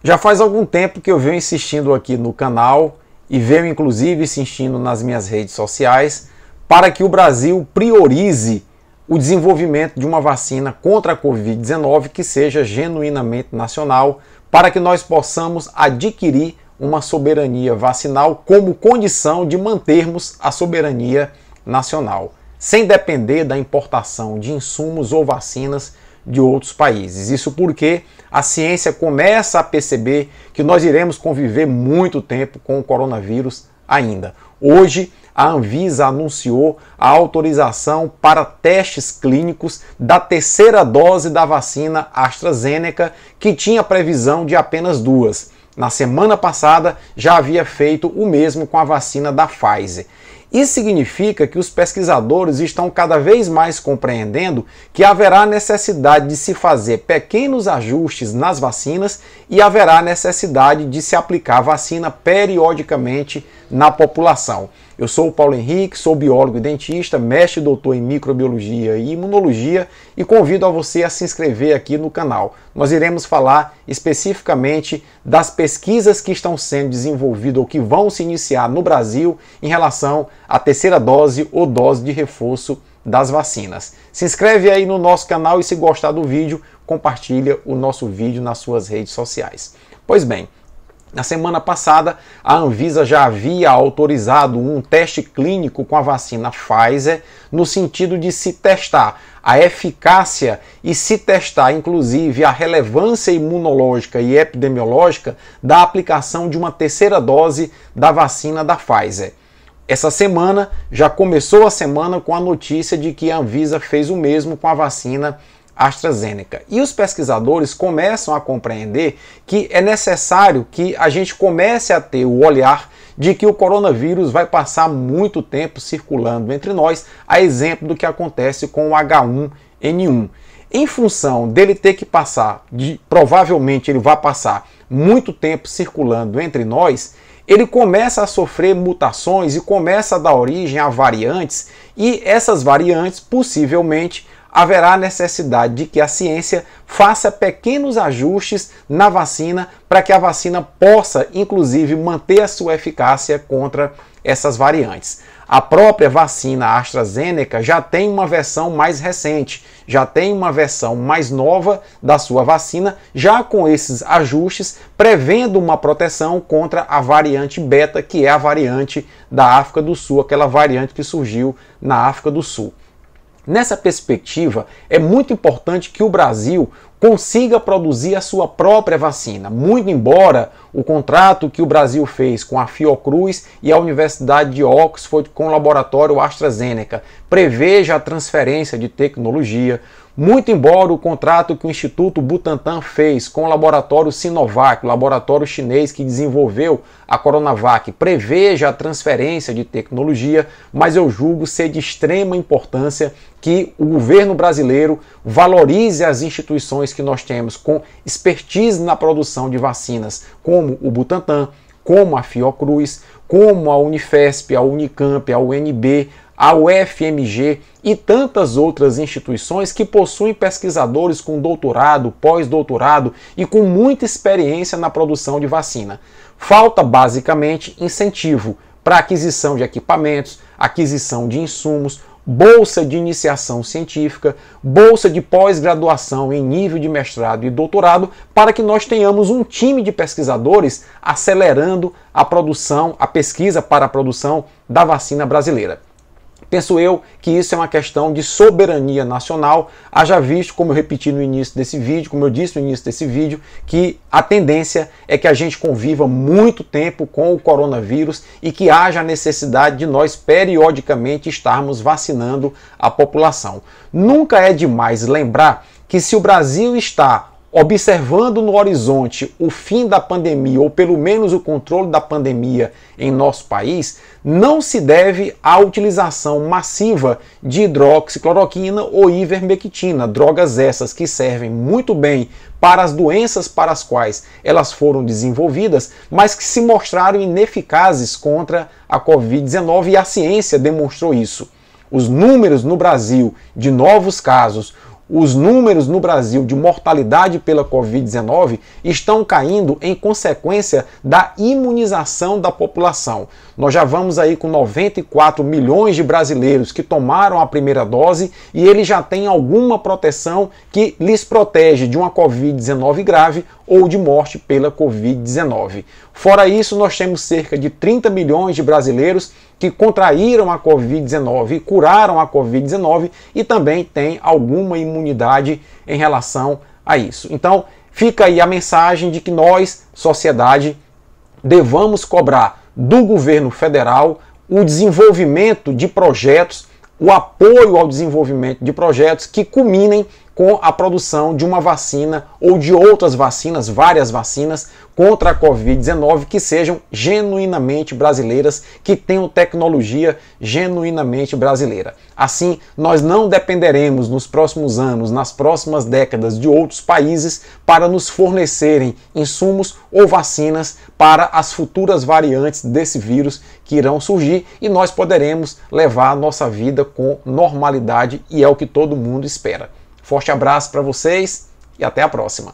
Já faz algum tempo que eu venho insistindo aqui no canal e venho inclusive insistindo nas minhas redes sociais para que o Brasil priorize o desenvolvimento de uma vacina contra a Covid-19 que seja genuinamente nacional, para que nós possamos adquirir uma soberania vacinal como condição de mantermos a soberania nacional, sem depender da importação de insumos ou vacinas de outros países. Isso porque a ciência começa a perceber que nós iremos conviver muito tempo com o coronavírus ainda. Hoje, a Anvisa anunciou a autorização para testes clínicos da terceira dose da vacina AstraZeneca, que tinha previsão de apenas 2. Na semana passada, já havia feito o mesmo com a vacina da Pfizer. Isso significa que os pesquisadores estão cada vez mais compreendendo que haverá necessidade de se fazer pequenos ajustes nas vacinas e haverá necessidade de se aplicar vacina periodicamente na população. Eu sou o Paulo Henrique, sou biólogo e dentista, mestre e doutor em microbiologia e imunologia e convido a você a se inscrever aqui no canal. Nós iremos falar especificamente das pesquisas que estão sendo desenvolvidas ou que vão se iniciar no Brasil em relação à terceira dose ou dose de reforço das vacinas. Se inscreve aí no nosso canal e se gostar do vídeo, compartilha o nosso vídeo nas suas redes sociais. Pois bem, na semana passada, a Anvisa já havia autorizado um teste clínico com a vacina Pfizer, no sentido de se testar a eficácia e se testar, inclusive, a relevância imunológica e epidemiológica da aplicação de uma terceira dose da vacina da Pfizer. Essa semana, já começou a semana com a notícia de que a Anvisa fez o mesmo com a vacina AstraZeneca. E os pesquisadores começam a compreender que é necessário que a gente comece a ter o olhar de que o coronavírus vai passar muito tempo circulando entre nós, a exemplo do que acontece com o H1N1. Em função dele ter que passar, provavelmente ele vai passar muito tempo circulando entre nós, ele começa a sofrer mutações e começa a dar origem a variantes, e essas variantes possivelmente haverá necessidade de que a ciência faça pequenos ajustes na vacina para que a vacina possa, inclusive, manter a sua eficácia contra essas variantes. A própria vacina AstraZeneca já tem uma versão mais recente, já tem uma versão mais nova da sua vacina, já com esses ajustes, prevendo uma proteção contra a variante beta, que é a variante da África do Sul, aquela variante que surgiu na África do Sul. Nessa perspectiva, é muito importante que o Brasil consiga produzir a sua própria vacina, muito embora o contrato que o Brasil fez com a Fiocruz e a Universidade de Oxford com o laboratório AstraZeneca preveja a transferência de tecnologia, muito embora o contrato que o Instituto Butantan fez com o laboratório Sinovac, o laboratório chinês que desenvolveu a Coronavac, preveja a transferência de tecnologia, mas eu julgo ser de extrema importância que o governo brasileiro valorize as instituições que nós temos com expertise na produção de vacinas, como o Butantan, como a Fiocruz, como a Unifesp, a Unicamp, a UNB, a UFMG e tantas outras instituições que possuem pesquisadores com doutorado, pós-doutorado e com muita experiência na produção de vacina. Falta basicamente incentivo para aquisição de equipamentos, aquisição de insumos, bolsa de iniciação científica, bolsa de pós-graduação em nível de mestrado e doutorado, para que nós tenhamos um time de pesquisadores acelerando a produção, a pesquisa para a produção da vacina brasileira. Penso eu que isso é uma questão de soberania nacional, haja visto, como eu repeti no início desse vídeo, como eu disse no início desse vídeo, que a tendência é que a gente conviva muito tempo com o coronavírus e que haja a necessidade de nós periodicamente estarmos vacinando a população. Nunca é demais lembrar que se o Brasil está observando no horizonte o fim da pandemia, ou pelo menos o controle da pandemia em nosso país, não se deve à utilização massiva de hidroxicloroquina ou ivermectina, drogas essas que servem muito bem para as doenças para as quais elas foram desenvolvidas, mas que se mostraram ineficazes contra a Covid-19 e a ciência demonstrou isso. Os números no Brasil de novos casos, os números no Brasil de mortalidade pela Covid-19 estão caindo em consequência da imunização da população. Nós já vamos aí com 94 milhões de brasileiros que tomaram a primeira dose e eles já têm alguma proteção que lhes protege de uma Covid-19 grave ou de morte pela Covid-19. Fora isso, nós temos cerca de 30 milhões de brasileiros que contraíram a Covid-19 e curaram a Covid-19 e também têm alguma imunidade em relação a isso. Então, fica aí a mensagem de que nós, sociedade, devamos cobrar do governo federal o desenvolvimento de projetos, o apoio ao desenvolvimento de projetos que culminem com a produção de uma vacina ou de outras vacinas, várias vacinas contra a Covid-19 que sejam genuinamente brasileiras, que tenham tecnologia genuinamente brasileira. Assim, nós não dependeremos nos próximos anos, nas próximas décadas de outros países para nos fornecerem insumos ou vacinas para as futuras variantes desse vírus que irão surgir e nós poderemos levar a nossa vida com normalidade e é o que todo mundo espera. Forte abraço para vocês e até a próxima.